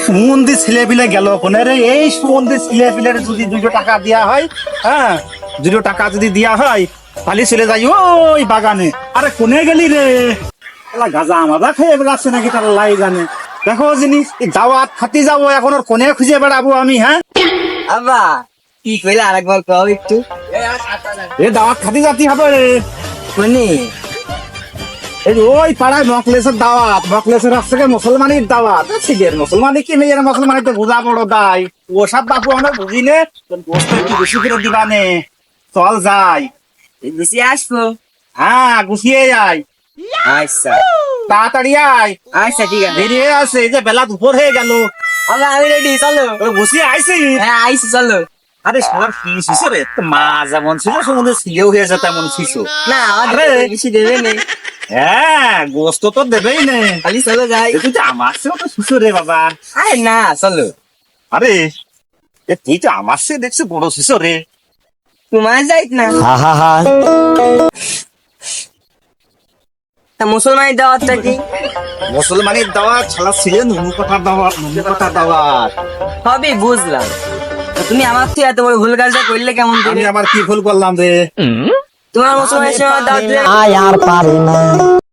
সুমন্দির ছেলে পিলে গেল কোনে রে? এই সুমন্দির ছেলে পিলের যদি 200 টাকা দেওয়া হয়, হ্যাঁ 200 টাকা যদি দেওয়া হয় তাহলে চলে যাই ওই বাগানে। আরে কোনে গেলি রে? গাজা আমাদা খেয়ে বেড়াচ্ছে নাকি তার লাই জানে। দেখো জিনিস দাওয়াত খাতি যাবো, এখন ওর কোনে খুঁজে বেড়াবো আমি? হ্যাঁ আব্বা কি কইলে আরেকবার কও একটু। এ দাওয়াত খাতি যাতে হবে রে। শুনি এই ওই পাড়ায় মকলেসের দাওয়াত, মকলেসের কাছ থেকে মুসলমানের দাওয়াত। সিগের মুসলমানি কি মেয়ের মুসলমানি তো বোঝা বড় দায়। ওসব বাপু আমরা বুঝি নে, গোস্ত একটু বেশি করে দিবানে। চল যাই। বেশি আসবো। হ্যাঁ গুছিয়ে যাই, আচ্ছা তাড়াতাড়ি আয়। আচ্ছা ঠিক আছে। দেরি হয়ে আছে, এই যে বেলা দুপুর হয়ে গেল। আব্বা আমি রেডি, চলো। গুছিয়ে আইসি। হ্যাঁ আইসি, চলো। আরে সবার কি শিশু রে, মা যেমন ছিল সমুদ্রে ছিলেও হয়েছে তেমন শিশু। না আমাদের আরে। বেশি দেবে নেই, হ্যাঁ গোস্ত তো দেবেই নে। খালি চলো যাই। তুই তো আমার চেয়েও তো শিশু রে বাবা। আরে না চলো। আরে এ তুই তো আমার চেয়ে দেখছি বড় শিশু রে। তোমার যাইত না। তা মুসলমানের দাওয়াতটা কি? মুসলমানের দাওয়াত ছাড়া ছিল নুনু কথার দাওয়াত, নুনু কথার দাওয়াত। সবই বুঝলাম, তা তুমি আমার থেকে এত বড় ভুল কাজটা করলে কেমন করে? আমি আবার কি ভুল করলাম রে? তোমার মুসলমানের সময় দাওয়াত দিলে আর পারি না।